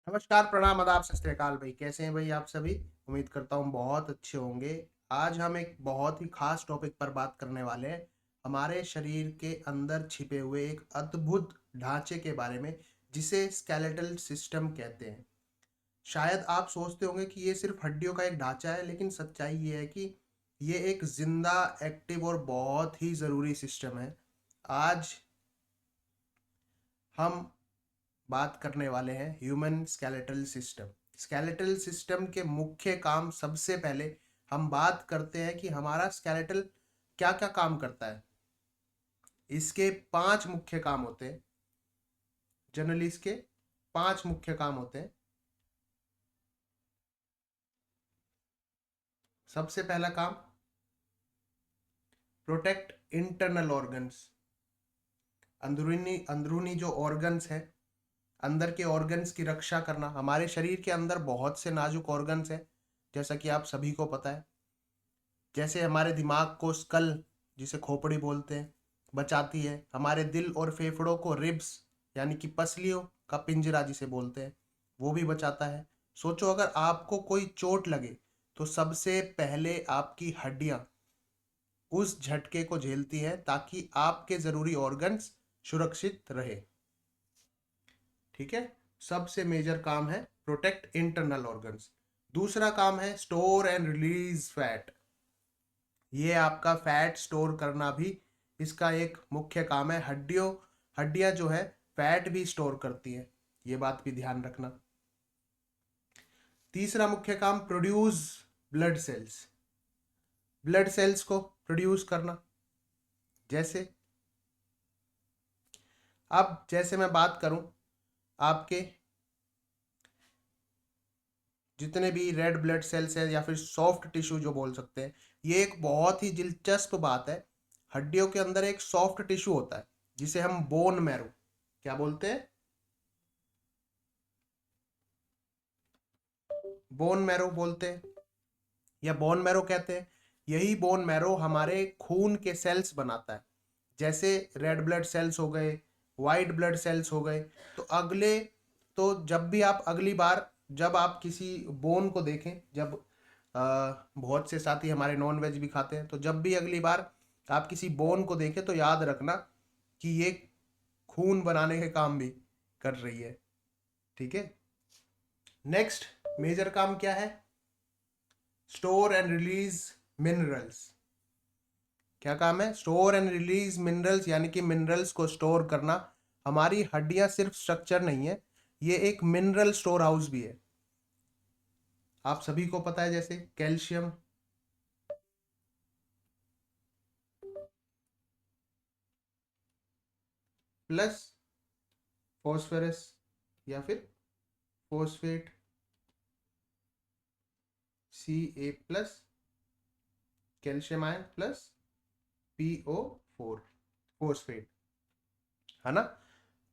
नमस्कार, प्रणाम, आदाब, सत श्री अकाल भाई। कैसे हैं भाई आप सभी? उम्मीद करता हूँ बहुत अच्छे होंगे। आज हम एक बहुत ही खास टॉपिक पर बात करने वाले हैं, हमारे शरीर के अंदर छिपे हुए एक अद्भुत ढांचे के बारे में, जिसे स्केलेटल सिस्टम कहते हैं। शायद आप सोचते होंगे कि ये सिर्फ हड्डियों का एक ढांचा है, लेकिन सच्चाई ये है कि ये एक जिंदा, एक्टिव और बहुत ही ज़रूरी सिस्टम है। आज हम बात करने वाले हैं human skeletal system. Skeletal system के मुख्य काम, सबसे पहले हम बात करते हैं कि हमारा स्केलेटल क्या क्या काम करता है। इसके 5 मुख्य काम होते हैं। जनरली इसके 5 मुख्य काम होते हैं। सबसे पहला काम, प्रोटेक्ट इंटरनल ऑर्गन्स। अंदरूनी अंदरूनी जो ऑर्गन्स है, अंदर के ऑर्गन्स की रक्षा करना। हमारे शरीर के अंदर बहुत से नाजुक ऑर्गन्स हैं, जैसा कि आप सभी को पता है। जैसे हमारे दिमाग को स्कल, जिसे खोपड़ी बोलते हैं, बचाती है। हमारे दिल और फेफड़ों को रिब्स, यानी कि पसलियों का पिंजरा जिसे बोलते हैं, वो भी बचाता है। सोचो, अगर आपको कोई चोट लगे तो सबसे पहले आपकी हड्डियां उस झटके को झेलती है, ताकि आपके जरूरी ऑर्गन्स सुरक्षित रहे। ठीक है। सबसे मेजर काम है प्रोटेक्ट इंटरनल ऑर्गन्स। दूसरा काम है स्टोर एंड रिलीज फैट। ये आपका फैट स्टोर करना भी इसका एक मुख्य काम है। हड्डियां जो है फैट भी स्टोर करती हैं, ये बात भी ध्यान रखना। तीसरा मुख्य काम, produce blood cells. Blood cells को प्रोड्यूस करना। जैसे, अब जैसे मैं बात करूं, आपके जितने भी रेड ब्लड सेल्स हैं, या फिर सॉफ्ट टिश्यू जो बोल सकते हैं, ये एक बहुत ही दिलचस्प बात है। हड्डियों के अंदर एक सॉफ्ट टिश्यू होता है, जिसे हम बोन मैरो क्या बोलते हैं, बोन मैरो बोलते हैं या बोन मैरो कहते हैं। यही बोन मैरो हमारे खून के सेल्स बनाता है। जैसे रेड ब्लड सेल्स हो गए, वाइट ब्लड सेल्स हो गए। तो जब भी आप अगली बार, जब आप किसी बोन को देखें, जब बहुत से साथी हमारे नॉन वेज भी खाते हैं, तो जब भी अगली बार आप किसी बोन को देखें तो याद रखना कि ये खून बनाने के काम भी कर रही है। ठीक है। नेक्स्ट मेजर काम क्या है? Store and release minerals. क्या काम है? स्टोर एंड रिलीज मिनरल्स, यानी कि मिनरल्स को स्टोर करना। हमारी हड्डियां सिर्फ स्ट्रक्चर नहीं है, ये एक मिनरल स्टोर हाउस भी है। आप सभी को पता है, जैसे कैल्शियम, प्लस फॉस्फोरस, या फिर phosphate, Ca+, calcium ion plus PO4, phosphate, है ना।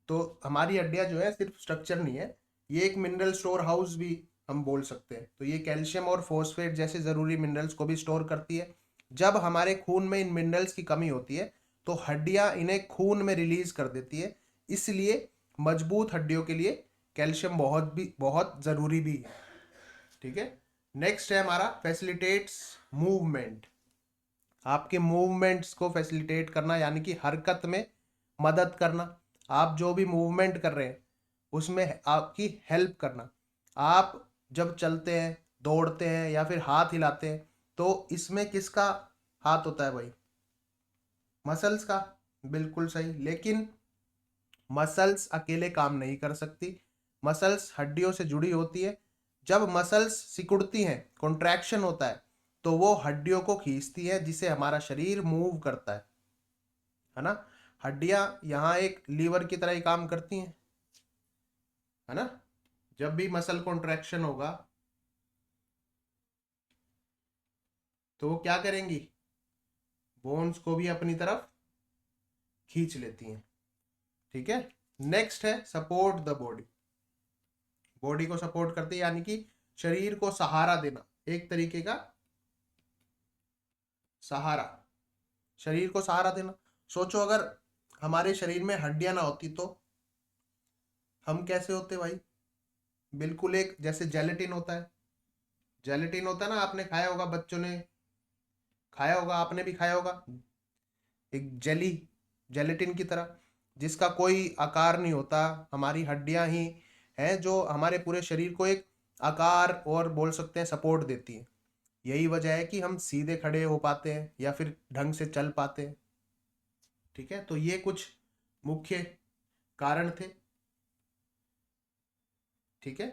तो हमारी हड्डियां जो है सिर्फ स्ट्रक्चर नहीं है, ये एक मिनरल स्टोर हाउस भी हम बोल सकते हैं। तो ये कैल्शियम और फोस्फेट जैसे जरूरी मिनरल्स को भी स्टोर करती है। जब हमारे खून में इन मिनरल्स की कमी होती है, तो हड्डियां इन्हें खून में रिलीज कर देती है। इसलिए मजबूत हड्डियों के लिए कैल्शियम बहुत जरूरी भी है। ठीक है। नेक्स्ट है हमारा फैसिलिटेट्स मूवमेंट। आपके मूवमेंट्स को फैसिलिटेट करना, यानी कि हरकत में मदद करना। आप जो भी मूवमेंट कर रहे हैं उसमें आपकी हेल्प करना। आप जब चलते हैं, दौड़ते हैं, या फिर हाथ हिलाते हैं, तो इसमें किसका हाथ होता है भाई? मसल्स का। बिल्कुल सही। लेकिन मसल्स अकेले काम नहीं कर सकती। मसल्स हड्डियों से जुड़ी होती है। जब मसल्स सिकुड़ती हैं, कॉन्ट्रैक्शन होता है, तो वो हड्डियों को खींचती है, जिसे हमारा शरीर मूव करता है ना। हड्डियां यहाँ एक लीवर की तरह ही काम करती हैं, है ना। जब भी मसल कॉन्ट्रैक्शन होगा, तो वो क्या करेंगी? बोन्स को भी अपनी तरफ खींच लेती हैं। ठीक है। नेक्स्ट है सपोर्ट द बॉडी। बॉडी को सपोर्ट करते हैं, यानी कि शरीर को सहारा देना, एक तरीके का सहारा। शरीर को सहारा देना। सोचो, अगर हमारे शरीर में हड्डियां ना होती तो हम कैसे होते भाई? बिल्कुल एक जैसे जेलेटिन होता है, जेलेटिन होता है ना, आपने खाया होगा, बच्चों ने खाया होगा, आपने भी खाया होगा, एक जेली, जेलेटिन की तरह, जिसका कोई आकार नहीं होता, हमारी हड्डियां ही हैं जो हमारे पूरे शरीर को एक आकार और बोल सकते हैं सपोर्ट देती है। यही वजह है कि हम सीधे खड़े हो पाते हैं या फिर ढंग से चल पाते हैं। ठीक है, तो ये कुछ मुख्य कारण थे। ठीक है,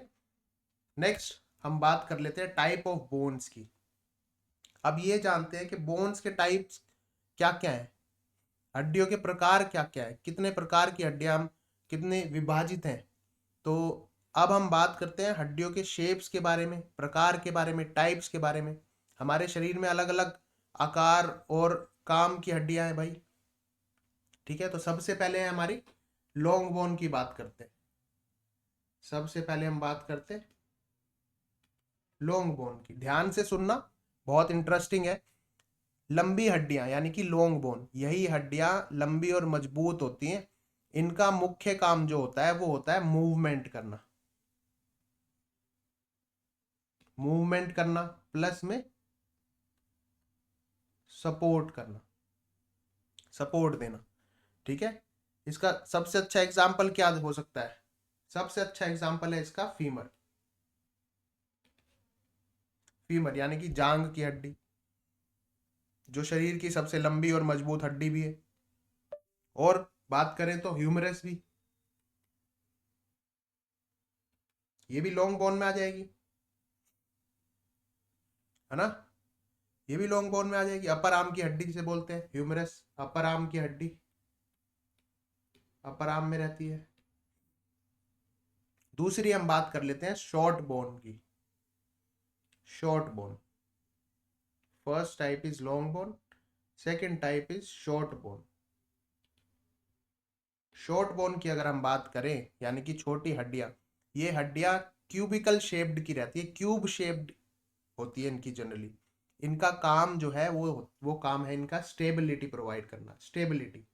नेक्स्ट हम बात कर लेते हैं टाइप ऑफ बोन्स की। अब ये जानते हैं कि बोन्स के टाइप्स क्या क्या हैं, हड्डियों के प्रकार क्या क्या है, कितने प्रकार की हड्डियां हम कितने विभाजित हैं। तो अब हम बात करते हैं हड्डियों के शेप्स के बारे में, प्रकार के बारे में, टाइप्स के बारे में। हमारे शरीर में अलग अलग आकार और काम की हड्डियां हैं भाई। ठीक है, तो सबसे पहले है हमारी लॉन्ग बोन की बात करते हैं। सबसे पहले हम बात करते हैं लॉन्ग बोन की, ध्यान से सुनना, बहुत इंटरेस्टिंग है। लंबी हड्डियां यानी कि लॉन्ग बोन, यही हड्डियां लंबी और मजबूत होती हैं। इनका मुख्य काम जो होता है वो होता है मूवमेंट करना, मूवमेंट करना प्लस में सपोर्ट करना, सपोर्ट देना। ठीक है, इसका सबसे अच्छा एग्जाम्पल क्या हो सकता है? सबसे अच्छा एग्जाम्पल है इसका फीमर, फीमर यानी कि जांग की हड्डी, जो शरीर की सबसे लंबी और मजबूत हड्डी भी है। और बात करें तो ह्यूमरस भी, ये भी लॉन्ग बोन में आ जाएगी, है ना, ये भी लॉन्ग बोन में आ जाएगी। अपर आर्म की हड्डी जिसे बोलते हैं ह्यूमरस, अपर आर्म की हड्डी अपर आर्म में रहती है। दूसरी हम बात कर लेते हैं शॉर्ट बोन की, short bone. First type is long bone, second type is short bone. Short bone की अगर हम बात करें यानी कि छोटी हड्डियां, ये हड्डियां क्यूबिकल शेप्ड की रहती है, क्यूब शेप्ड होती है इनकी जनरली। इनका काम जो है वो काम है इनका स्टेबिलिटी प्रोवाइड करना, स्टेबिलिटी।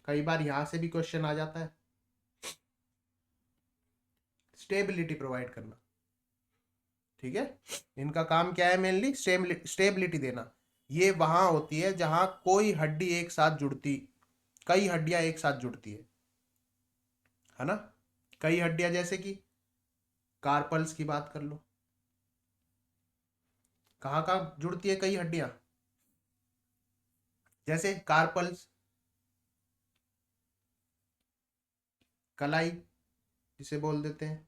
कई बार यहां से भी क्वेश्चन आ जाता है, स्टेबिलिटी प्रोवाइड करना। ठीक है, इनका काम क्या है? मेनली स्टेबिलिटी देना। ये वहां होती है जहां कोई हड्डी एक साथ जुड़ती, कई हड्डियां एक साथ जुड़ती है ना। कई हड्डियां जैसे कि कार्पल्स की बात कर लो, कहाँ कहाँ जुड़ती है कई हड्डियां? जैसे कार्पल्स, कलाई जिसे बोल देते हैं,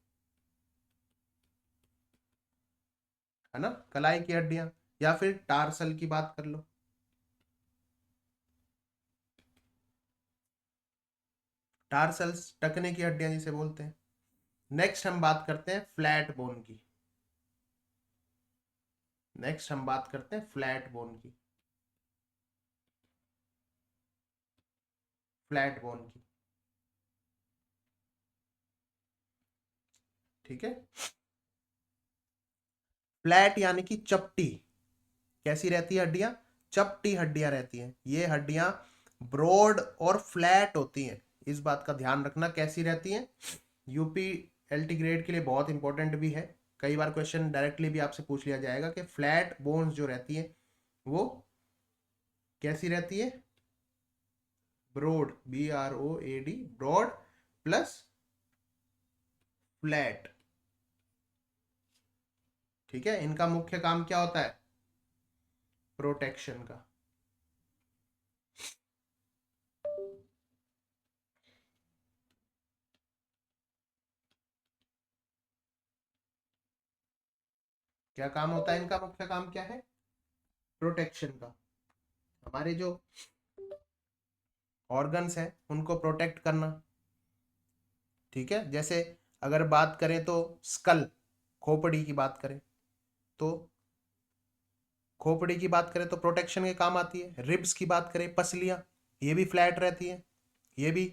है ना, कलाई की हड्डियां। या फिर टार्सल की बात कर लो, टार्सल्स टखने की हड्डियां जिसे बोलते हैं। नेक्स्ट हम बात करते हैं फ्लैट बोन की, नेक्स्ट हम बात करते हैं फ्लैट बोन की, फ्लैट बोन की। ठीक है, फ्लैट यानी कि चपटी, कैसी रहती है हड्डियां? चपटी हड्डियां रहती हैं। ये हड्डियां ब्रॉड और फ्लैट होती हैं, इस बात का ध्यान रखना कैसी रहती हैं। यूपी एलटी ग्रेड के लिए बहुत इंपॉर्टेंट भी है, कई बार क्वेश्चन डायरेक्टली भी आपसे पूछ लिया जाएगा कि फ्लैट बोन्स जो रहती है वो कैसी रहती है? Broad, BROAD, broad plus flat. ठीक है, इनका मुख्य काम क्या होता है? प्रोटेक्शन का। क्या काम होता है इनका? मुख्य काम क्या है? प्रोटेक्शन का। हमारे जो ऑर्गन्स हैं उनको प्रोटेक्ट करना। ठीक है, जैसे अगर बात करें तो स्कल, खोपड़ी की बात करें तो, खोपड़ी की बात करें तो प्रोटेक्शन के काम आती है। रिब्स की बात करें, पसलियां, ये भी फ्लैट रहती हैं, ये भी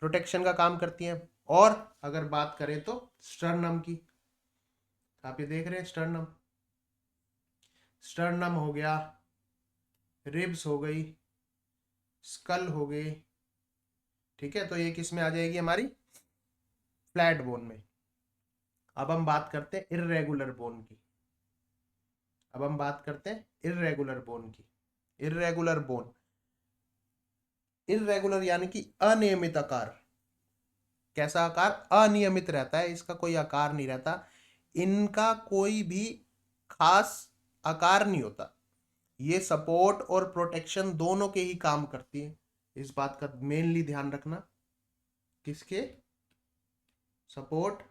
प्रोटेक्शन का काम करती हैं। और अगर बात करें तो स्टर्नम की, आप ये देख रहे हैं स्टर्नम, स्टर्नम हो गया, रिब्स हो गई, स्कल हो गई। ठीक है, तो ये किस में आ जाएगी? हमारी फ्लैट बोन में। अब हम बात करते हैं इर्रेगुलर बोन की। अब हम बात करते हैं इर्रेगुलर बोन की। इर्रेगुलर बोन, इर्रेगुलर यानी कि अनियमित आकार। कैसा आकार? अनियमित रहता है, इसका कोई आकार नहीं रहता, इनका कोई भी खास आकार नहीं होता। ये सपोर्ट और प्रोटेक्शन दोनों के ही काम करती है, इस बात का मेनली ध्यान रखना। किसके? सपोर्ट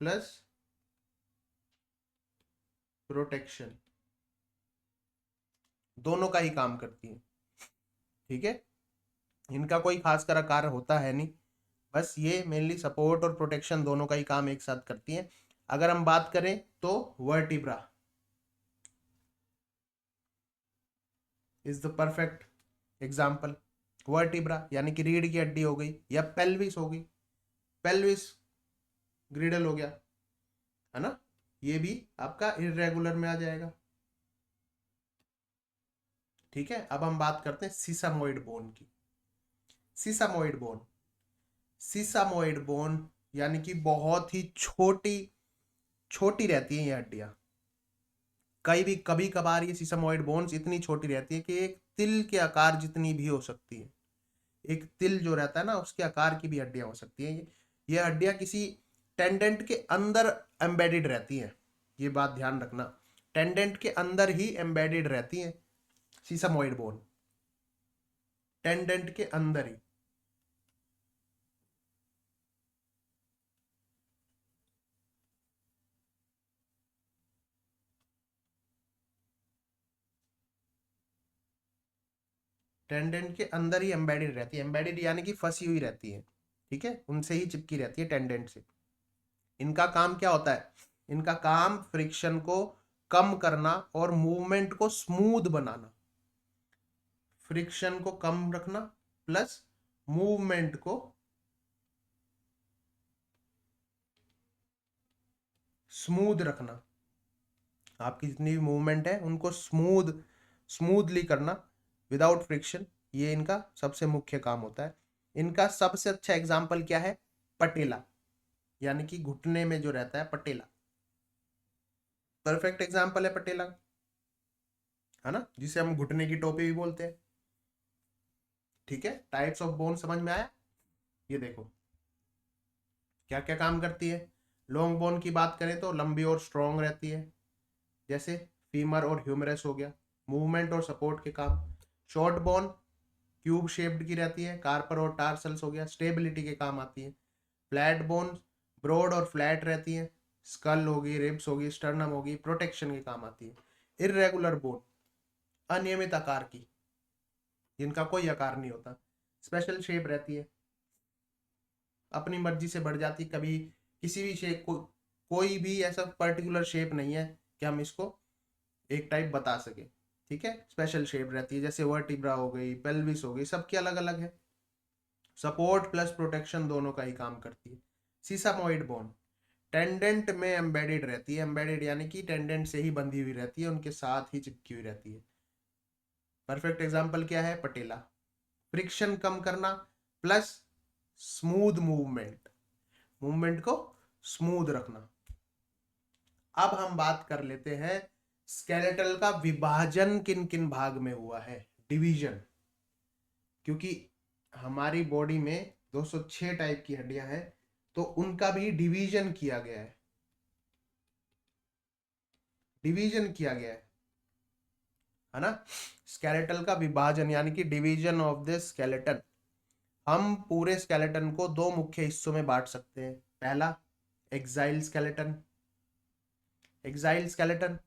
प्लस प्रोटेक्शन, दोनों का ही काम करती है। ठीक है, इनका कोई खास कर आकार होता है नहीं, बस ये मेनली सपोर्ट और प्रोटेक्शन दोनों का ही काम एक साथ करती हैं। अगर हम बात करें तो vertebra is the perfect example. Vertebra यानी कि रीढ़ की हड्डी हो गई, या पेल्विस हो गई, पेल्विस ग्रिडल हो गया, है ना, ये भी आपका इर्रेगुलर में आ जाएगा। ठीक है, अब हम बात करते हैं सीसामोइड बोन की। सीसामोइड बोन, सीसामोइड बोन यानी कि बहुत ही छोटी छोटी रहती है ये हड्डियां। कभी कभार ये सीसामोइड बोन्स इतनी छोटी रहती है कि एक तिल के आकार जितनी भी हो सकती है। एक तिल जो रहता है ना, उसके आकार की भी हड्डियां हो सकती हैं। ये हड्डियां किसी टेंडेंट के अंदर एम्बेडेड रहती हैं, ये बात ध्यान रखना, टेंडेंट के अंदर ही एम्बेडेड रहती हैं सीसामोइड बोन, टेंडेंट के अंदर ही। टेंडेंट के अंदर ही एम्बेडेड रहती है, एम्बेडेड यानी कि फंसी हुई रहती है। ठीक है, उनसे ही चिपकी रहती है, टेंडेंट से। इनका काम क्या होता है? इनका काम फ्रिक्शन को कम करना और मूवमेंट को स्मूथ बनाना। फ्रिक्शन को कम रखना प्लस मूवमेंट को स्मूथ रखना। आपकी जितनी भी मूवमेंट है उनको स्मूथली करना विदाउट फ्रिक्शन, ये इनका सबसे मुख्य काम होता है। इनका सबसे अच्छा एग्जाम्पल क्या है? पटेला, यानी कि घुटने में जो रहता है पटेला, परफेक्ट एग्जाम्पल है पटेला, है ना, जिसे हम घुटने की टोपी भी बोलते हैं। ठीक है, टाइप्स ऑफ बोन समझ में आया? ये देखो क्या क्या काम करती है। लॉन्ग बोन की बात करें तो लंबी और स्ट्रॉन्ग रहती है, जैसे फीमर और ह्यूमरस हो गया, मूवमेंट और सपोर्ट के काम। शॉर्ट बोन क्यूब शेप्ड की रहती है, कार्पर और टार्सल्स हो गया, स्टेबिलिटी के काम आती है। फ्लैट बोन ब्रॉड और फ्लैट रहती है, स्कल होगी, रिब्स होगी, स्टर्नम होगी, प्रोटेक्शन के काम आती है। इर्रेगुलर बोन, अनियमित आकार की, जिनका कोई आकार नहीं होता, स्पेशल शेप रहती है, अपनी मर्जी से बढ़ जाती, कभी किसी भी शेप को, कोई भी ऐसा पर्टिकुलर शेप नहीं है कि हम इसको एक टाइप बता सके। ठीक है, स्पेशल शेप रहती है, जैसे वर्टिब्रा हो गई, पेल्विस हो गई, सबकी अलग अलग है। सपोर्ट प्लस प्रोटेक्शन दोनों का ही काम करती है। सीसामोइड बोन टेंडेंट में एम्बेडेड रहती है, एम्बेडेड यानी कि टेंडेंट से ही बंधी हुई रहती है, उनके साथ ही चिपकी हुई रहती है। परफेक्ट एग्जाम्पल क्या है? पटेला। फ्रिक्शन कम करना प्लस स्मूथ मूवमेंट, मूवमेंट को स्मूथ रखना। अब हम बात कर लेते हैं स्केलेटल का विभाजन किन किन भाग में हुआ है, डिवीजन। क्योंकि हमारी बॉडी में 206 टाइप की हड्डियां हैं, तो उनका भी डिवीजन किया गया है, डिवीजन किया गया है ना। स्केलेटल का विभाजन यानी कि डिवीजन ऑफ द स्केलेटन। हम पूरे स्केलेटन को दो मुख्य हिस्सों में बांट सकते हैं। पहला एक्साइल स्केलेटन, एक्साइल स्केलेटन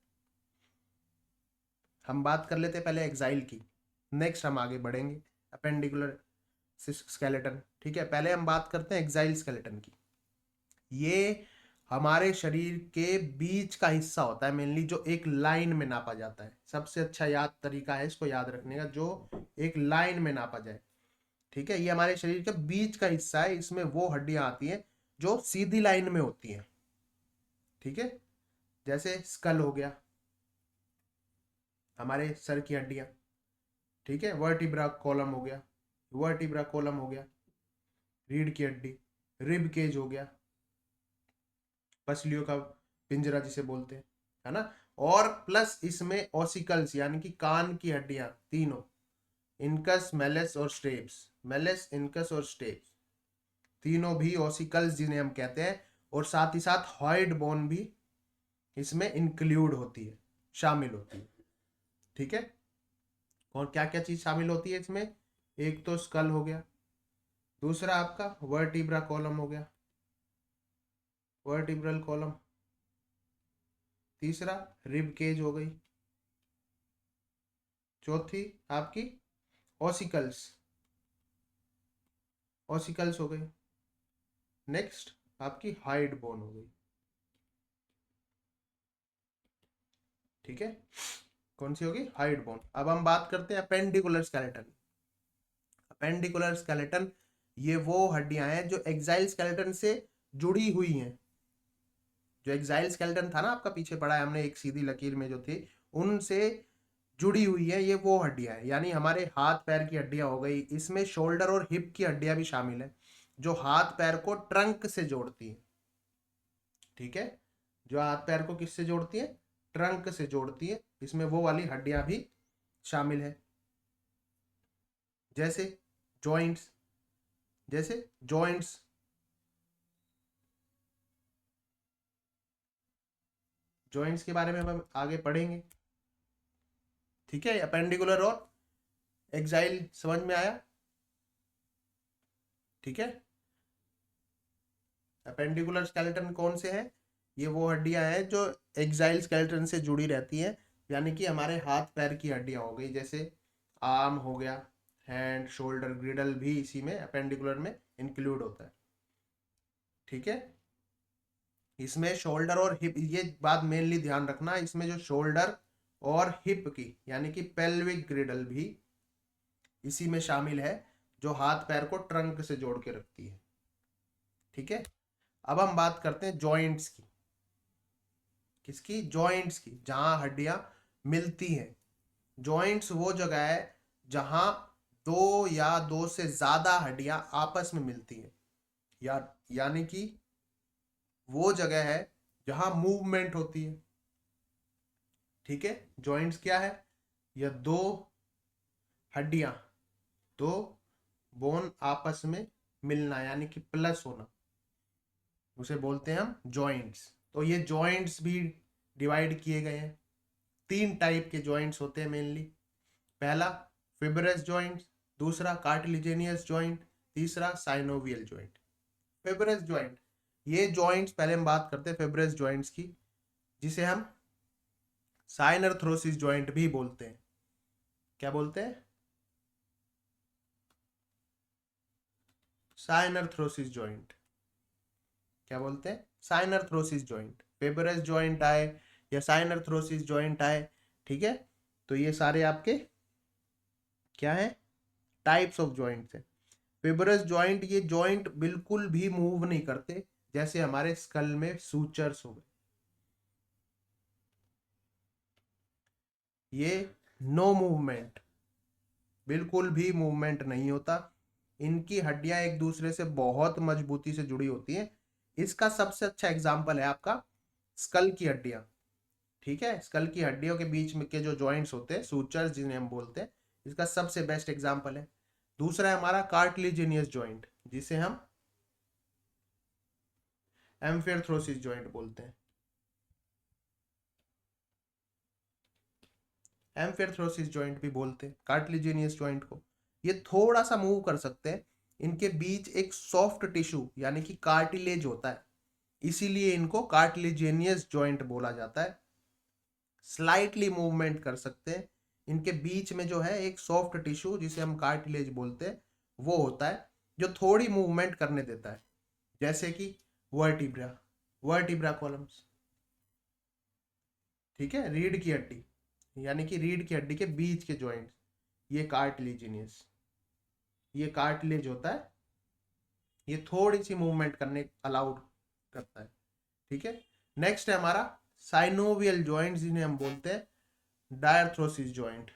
हम बात कर लेते हैं पहले एक्साइल की, नेक्स्ट हम आगे बढ़ेंगे अपेंडिकुलर स्केलेटन। ठीक है, पहले हम बात करते हैं एक्साइल स्केलेटन की। ये हमारे शरीर के बीच का हिस्सा होता है मेनली, जो एक लाइन में नापा जाता है। सबसे अच्छा याद तरीका है इसको याद रखने का, जो एक लाइन में नापा जाए। ठीक है, ये हमारे शरीर के बीच का हिस्सा है, इसमें वो हड्डियां आती हैं जो सीधी लाइन में होती हैं। ठीक है, जैसे स्कल हो गया, हमारे सर की हड्डियां। ठीक है, वर्टिब्रा कॉलम हो गया, वर्टिब्रा कॉलम हो गया, रीढ़ की हड्डी, रिब केज हो गया, पसलियों का पिंजरा जिसे बोलते हैं, है ना। और प्लस इसमें ऑसिकल्स यानी कि कान की हड्डियां तीनों, इनकस, मेलस और स्टेप्स, मेलस, इनकस और स्टेप्स, तीनों भी ऑसिकल्स जिन्हें हम कहते हैं। और साथ ही साथ हॉइड बोन भी इसमें इंक्लूड होती है, शामिल होती है। ठीक है, और क्या क्या चीज शामिल होती है इसमें? एक तो स्कल हो गया, दूसरा आपका वर्टिब्रा कॉलम हो गया, वर्टिब्रल कॉलम, तीसरा रिब केज हो गई, चौथी आपकी ऑसिकल्स, ऑसिकल्स हो गई, नेक्स्ट आपकी हाइड बोन हो गई। ठीक है, कौन सी होगी? Hide bone. अब हम बात करते हैं अपेंडिकुलर स्केलेटन। अपेंडिकुलर स्केलेटन ये वो हड्डियां हैं जो एक्साइल स्केलेटन से जुड़ी हुई हैं। जो एक्साइल स्केलेटन था ना आपका, पीछे पड़ा है हमने एक सीधी लकीर में जो थी, उनसे जुड़ी हुई है ये वो हड्डियां हैं। यानी हमारे हाथ पैर की हड्डियां हो गई, इसमें शोल्डर और हिप की हड्डियां भी शामिल है जो हाथ पैर को ट्रंक से जोड़ती है। ठीक है, जो हाथ पैर को किससे जोड़ती है? ट्रंक से जोड़ती है, इसमें वो वाली हड्डियां भी शामिल है। जैसे जॉइंट्स, जैसे जॉइंट्स, जॉइंट्स के बारे में हम आगे पढ़ेंगे। ठीक है, अपेंडिकुलर और एक्साइल समझ में आया? ठीक है, अपेंडिकुलर स्केलेटन कौन से हैं? ये वो हड्डियां हैं जो एक्साइल स्केलेटन से जुड़ी रहती हैं, यानी कि हमारे हाथ पैर की हड्डियां हो गई, जैसे आर्म हो गया, हैंड, शोल्डर, ग्रिडल भी इसी में अपेंडिकुलर में इंक्लूड होता है। ठीक है, इसमें शोल्डर और हिप, ये बात मेनली ध्यान रखना, इसमें जो शोल्डर और हिप की यानी कि पेल्विक ग्रिडल भी इसी में शामिल है, जो हाथ पैर को ट्रंक से जोड़ के रखती है। ठीक है, अब हम बात करते हैं जॉइंट्स की। किसकी? जॉइंट्स की, जहां हड्डियां मिलती हैं। जॉइंट्स वो जगह है जहां दो या दो से ज्यादा हड्डियां आपस में मिलती हैं, यानी कि वो जगह है जहां मूवमेंट होती है। ठीक है, जॉइंट्स क्या है? यह दो हड्डियां, दो बोन आपस में मिलना यानी कि प्लस होना, उसे बोलते हैं हम जॉइंट्स। तो ये जॉइंट्स भी डिवाइड किए गए हैं। तीन टाइप के जॉइंट्स होते हैं मेनली। पहला फिब्रस जॉइंट, दूसरा कार्टिलिजेनियस जॉइंट, तीसरा साइनोवियल जॉइंट। फिब्रस जॉइंट, ये जॉइंट्स पहले हम बात करते हैं फिब्रस जॉइंट्स की, जिसे हम साइनरथ्रोसिस जॉइंट भी बोलते हैं। क्या बोलते हैं? साइनरथ्रोसिस जॉइंट। क्या बोलते हैं? साइनरथ्रोसिस जॉइंट। फिब्रस जॉइंट आए या साइनरथ्रोसिस जॉइंट आए, ठीक है, तो ये सारे आपके क्या है? टाइप्स ऑफ जॉइंट्स है। फिब्रस जॉइंट, ये जॉइंट बिल्कुल भी मूव नहीं करते, जैसे हमारे स्कल में सूचर्स हो गए, ये नो मूवमेंट, बिल्कुल भी मूवमेंट नहीं होता। इनकी हड्डियां एक दूसरे से बहुत मजबूती से जुड़ी होती हैं। इसका सबसे अच्छा एग्जाम्पल है आपका स्कल की हड्डियां। ठीक है, स्कल की हड्डियों के बीच में के जो जॉइंट्स होते हैं, सूचर्स जिन्हें हम बोलते हैं, इसका सबसे बेस्ट एग्जाम्पल है। दूसरा है हमारा कार्टिलेजिनियस जॉइंट, जिसे हम एम्फियरथ्रोसिस जॉइंट बोलते हैं। एम्फियरथ्रोसिस जॉइंट भी बोलते हैं कार्टिलेजिनियस जॉइंट को। ये थोड़ा सा मूव कर सकते हैं, इनके बीच एक सॉफ्ट टिश्यू यानी कि कार्टिलेज होता है, इसीलिए इनको कार्टिलेजिनियस जॉइंट बोला जाता है। स्लाइटली मूवमेंट कर सकते हैं, इनके बीच में जो है एक सॉफ्ट टिश्यू जिसे हम कार्टिलेज बोलते हैं वो होता है, जो थोड़ी मूवमेंट करने देता है, जैसे कि वर्टिब्रा, वर्टिब्रा कॉलम्स। ठीक है, रीढ़ की हड्डी यानी कि रीढ़ की हड्डी के बीच के जॉइंट्स, ये कार्टिलेजिनियस, ये कार्टिलेज होता है, ये थोड़ी सी मूवमेंट करने अलाउड करता है। ठीक है, नेक्स्ट है हमारा साइनोवियल जॉइंट, जिन्हें हम बोलते हैं डायर्थ्रोसिस जॉइंट।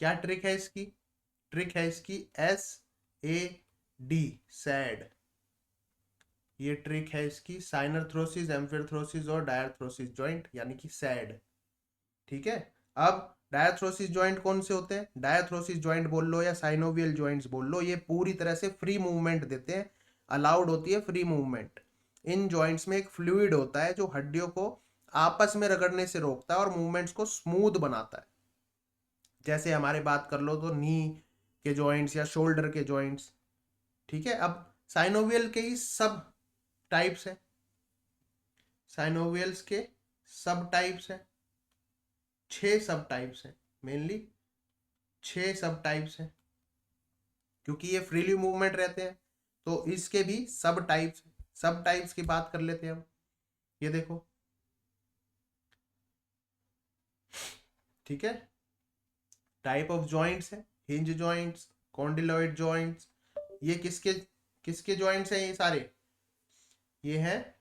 क्या ट्रिक है इसकी? ट्रिक है इसकी SAD, सैड। ये ट्रिक है इसकी साइनरथ्रोसिस, एम्फिरथ्रोसिस और डायरथ्रोसिस जॉइंट यानी कि सैड। ठीक है। अब डायथ्रोसिस जॉइंट कौन से होते हैं? डायथ्रोसिस जॉइंट बोल लो या साइनोवियल जॉइंट्स बोल लो, ये पूरी तरह से फ्री मूवमेंट देते हैं, अलाउड होती है फ्री मूवमेंट। इन जॉइंट्स में एक फ्लूइड होता है जो हड्डियों को आपस में रगड़ने से रोकता है और मूवमेंट्स को स्मूथ बनाता है। जैसे हमारे बात कर लो तो नी के जॉइंट्स या शोल्डर के जॉइंट्स। ठीक है। अब साइनोवियल के ही सब टाइप्स हैं, साइनोवियल्स के सब टाइप्स हैं, 6 सब टाइप्स हैं, मेनली 6 सब टाइप्स हैं, क्योंकि ये फ्रीली मूवमेंट रहते हैं तो इसके भी सब टाइप्स। सब टाइप्स की बात कर लेते हैं हम। ये देखो, ठीक है। टाइप ऑफ जॉइंट्स है, हिंज जॉइंट्स, कॉन्डिलॉइड जॉइंट्स। ये किसके किसके जॉइंट्स हैं? ये सारे ये हैं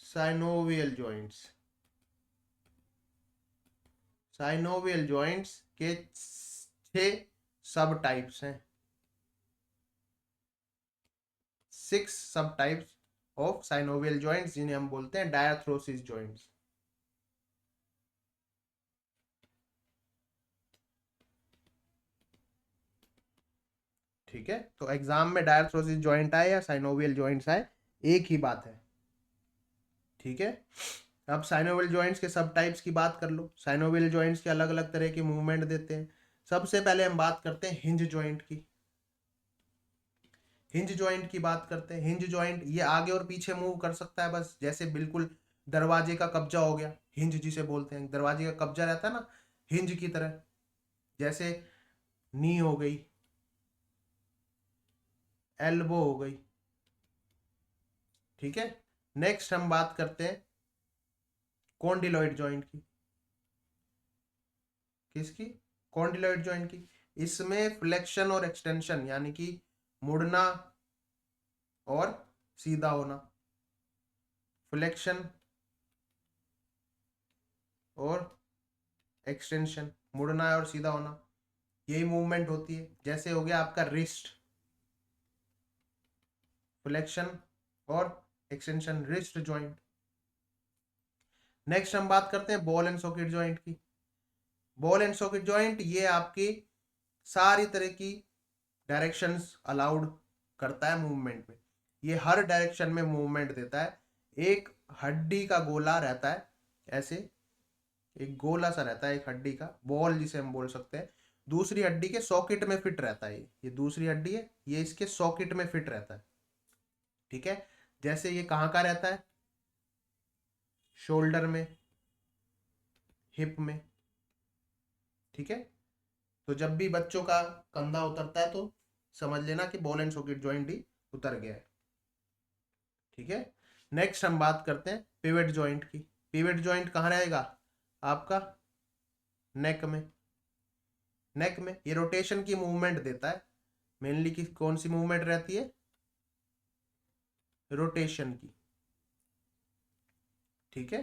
साइनोवियल जॉइंट्स। साइनोवियल जॉइंट्स के 6 सब टाइप्स हैं, 6 सब टाइप्स ऑफ साइनोवियल जॉइंट्स, जिन्हें हम बोलते हैं डायथ्रोसिस जॉइंट्स। ठीक है। तो एग्जाम में डायथ्रोसिस जॉइंट आए या साइनोवियल जॉइंट्स आए, एक ही बात है। ठीक है। अब साइनोवियल जॉइंट्स के सब टाइप्स की बात कर लो। साइनोवियल जॉइंट्स के अलग अलग तरह के मूवमेंट देते हैं। सबसे पहले हम बात करते हैं हिंज जॉइंट की। हिंज जॉइंट की बात करते हैं। हिंज जॉइंट ये आगे और पीछे मूव कर सकता है, बस जैसे बिल्कुल दरवाजे का कब्जा हो गया, हिंज जिसे बोलते हैं, दरवाजे का कब्जा रहता है ना, हिंज की तरह। जैसे नी हो गई, एल्बो हो गई। ठीक है। नेक्स्ट हम बात करते हैं कॉन्डिलॉइड जॉइंट की। किसकी? कॉन्डिलॉइड जॉइंट की। इसमें फ्लेक्शन और एक्सटेंशन यानी कि मुड़ना और सीधा होना, फ्लेक्शन और एक्सटेंशन, मुड़ना है और सीधा होना, यही मूवमेंट होती है। जैसे हो गया आपका रिस्ट, फ्लेक्शन और एक्सटेंशन, रिस्ट जॉइंट। नेक्स्ट हम बात करते हैं बॉल एंड सॉकेट जॉइंट की। बॉल एंड सॉकेट जॉइंट ये आपकी सारी तरह की डायरेक्शंस अलाउड करता है मूवमेंट में। ये हर डायरेक्शन में मूवमेंट देता है। एक हड्डी का गोला रहता है, ऐसे एक गोला सा रहता है एक हड्डी का, बॉल जिसे हम बोल सकते हैं, दूसरी हड्डी के सॉकेट में फिट रहता है। ये दूसरी हड्डी है, ये इसके सॉकेट में फिट रहता है। ठीक है। जैसे ये कहाँ का रहता है? शोल्डर में, हिप में। ठीक है। तो जब भी बच्चों का कंधा उतरता है तो समझ लेना कि बॉल एंड सॉकेट जॉइंट ही उतर गया है। ठीक है। नेक्स्ट हम बात करते हैं पिवट जॉइंट की। पिवट जॉइंट कहाँ रहेगा? आपका नेक में। नेक में ये रोटेशन की मूवमेंट देता है। मेनली की कौन सी मूवमेंट रहती है? रोटेशन की। ठीक है।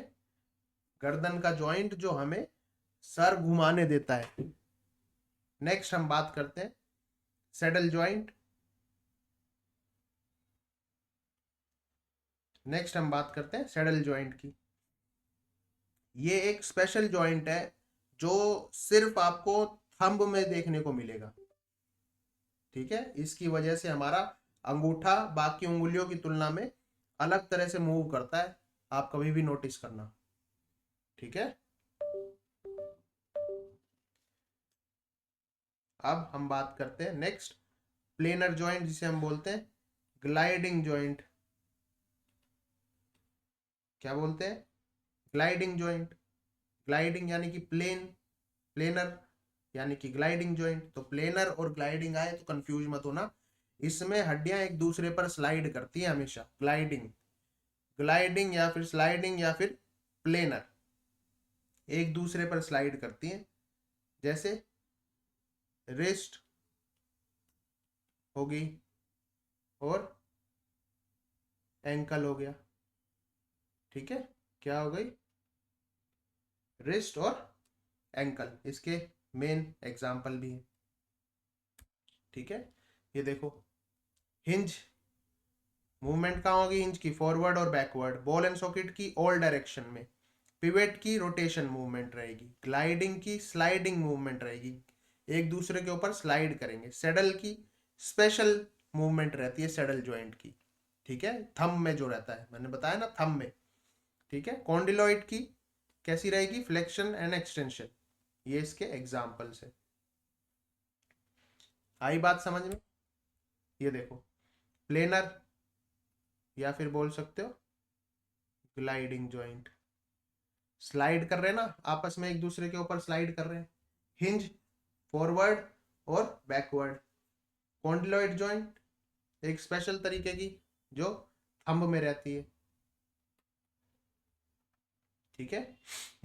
गर्दन का जॉइंट जो हमें सर घुमाने देता है। नेक्स्ट हम बात करते हैं सैडल जॉइंट। नेक्स्ट हम बात करते हैं सैडल जॉइंट की। ये एक स्पेशल जॉइंट है जो सिर्फ आपको थंब में देखने को मिलेगा। ठीक है। इसकी वजह से हमारा अंगूठा बाकी उंगलियों की तुलना में अलग तरह से मूव करता है, आप कभी भी नोटिस करना। ठीक है। अब हम बात करते हैं नेक्स्ट प्लेनर जॉइंट, जिसे हम बोलते हैं ग्लाइडिंग जॉइंट। क्या बोलते हैं? Gliding joint. ग्लाइडिंग यानी कि प्लेन, प्लेनर यानी कि ग्लाइडिंग जॉइंट। तो प्लेनर और ग्लाइडिंग आए तो कंफ्यूज मत होना, इसमें हड्डियां एक दूसरे पर स्लाइड करती हैं हमेशा। ग्लाइडिंग, ग्लाइडिंग या फिर स्लाइडिंग या फिर प्लेनर एक दूसरे पर स्लाइड करती हैं। जैसे रिस्ट होगी और एंकल हो गया। ठीक है। क्या हो गई? रिस्ट और एंकल इसके मेन एग्जाम्पल भी हैं। ठीक है, ये देखो हिंज मूवमेंट कहाँ होगी, हिंज की फॉरवर्ड और बैकवर्ड, बॉल एंड सॉकेट की ऑल डायरेक्शन में, पिवेट की रोटेशन मूवमेंट रहेगी, ग्लाइडिंग की स्लाइडिंग मूवमेंट रहेगी, एक दूसरे के ऊपर स्लाइड करेंगे, सेडल की स्पेशल मूवमेंट रहती है सेडल जॉइंट की, ठीक है, थंब में जो रहता है, मैंने बताया ना थंब में, ठीक है। कॉन्डिलॉइड की कैसी रहेगी, फ्लेक्शन एंड एक्सटेंशन, ये इसके एग्जाम्पल्स है। आई बात समझ में? ये देखो प्लेनर या फिर बोल सकते हो ग्लाइडिंग जॉइंट, स्लाइड कर रहे हैं ना आपस में, एक दूसरे के ऊपर स्लाइड कर रहे हैं, हिंज फॉरवर्ड और बैकवर्ड, कॉन्डिलॉइड जॉइंट एक स्पेशल तरीके की जो थंब में रहती है, ठीक है।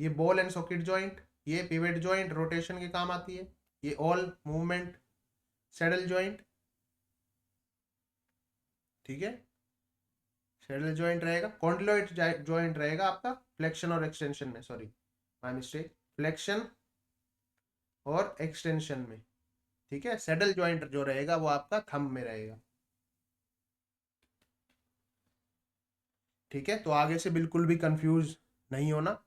ये बॉल एंड सॉकेट जॉइंट, ये पिवेट जॉइंट रोटेशन के काम आती है, ये ऑल मूवमेंट सैडल जॉइंट, ठीक है, सैडल जॉइंट रहेगा, कॉन्डिलॉइड जॉइंट रहेगा आपका फ्लेक्शन और एक्सटेंशन में, सॉरी माय मिस्टेक, फ्लेक्शन और एक्सटेंशन में, ठीक है। सैडल जॉइंट जो रहेगा वो आपका थंब में रहेगा, ठीक है। तो आगे से बिल्कुल भी कंफ्यूज नहीं होना,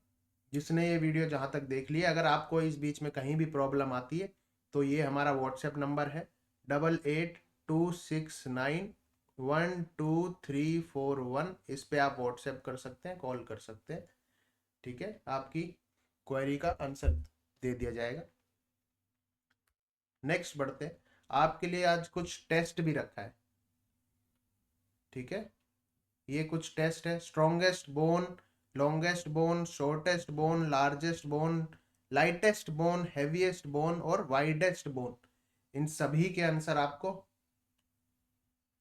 जिसने ये वीडियो जहां तक देख लिया, अगर आपको इस बीच में कहीं भी प्रॉब्लम आती है तो ये हमारा व्हाट्सएप नंबर है 8826912341, इस पे आप व्हाट्सएप कर सकते हैं, कॉल कर सकते हैं, ठीक है, आपकी क्वेरी का आंसर दे दिया जाएगा। नेक्स्ट बढ़ते हैं, आपके लिए आज कुछ टेस्ट भी रखा है, ठीक है। ये कुछ टेस्ट है, strongest bone, longest bone, shortest bone, largest bone, lightest bone, heaviest bone और वाइडेस्ट बोन, इन सभी के आंसर आपको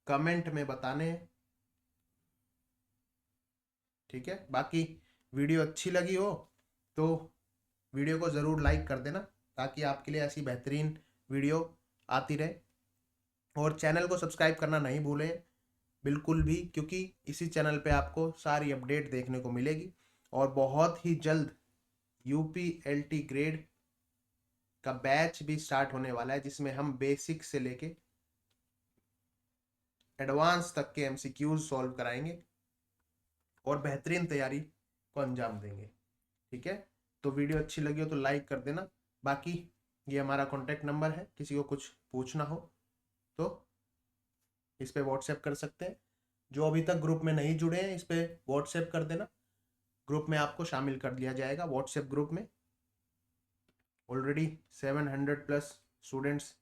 कमेंट में बताने हैं, ठीक है। बाकी वीडियो अच्छी लगी हो तो वीडियो को ज़रूर लाइक कर देना, ताकि आपके लिए ऐसी बेहतरीन वीडियो आती रहे, और चैनल को सब्सक्राइब करना नहीं भूलें बिल्कुल भी, क्योंकि इसी चैनल पे आपको सारी अपडेट देखने को मिलेगी, और बहुत ही जल्द UPLT ग्रेड का बैच भी स्टार्ट होने वाला है, जिसमें हम बेसिक से लेके एडवांस तक के MCQs सॉल्व कराएंगे और बेहतरीन तैयारी को अंजाम देंगे, ठीक है। तो वीडियो अच्छी लगी हो तो लाइक कर देना, बाकी ये हमारा कॉन्टैक्ट नंबर है, किसी को कुछ पूछना हो तो इस पे व्हाट्सएप कर सकते हैं, जो अभी तक ग्रुप में नहीं जुड़े हैं इस पे व्हाट्सएप कर देना, ग्रुप में आपको शामिल कर लिया जाएगा। व्हाट्सएप ग्रुप में ऑलरेडी 700+ स्टूडेंट्स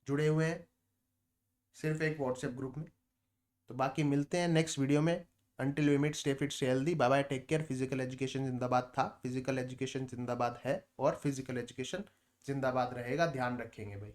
जुड़े हुए हैं सिर्फ एक व्हाट्सएप ग्रुप में। तो बाकी मिलते हैं नेक्स्ट वीडियो में, until we meet, stay fit stay healthy, bye bye, take care. Physical education जिंदाबाद था, फिजिकल एजुकेशन जिंदाबाद है और फिजिकल एजुकेशन जिंदाबाद रहेगा, ध्यान रखेंगे भाई।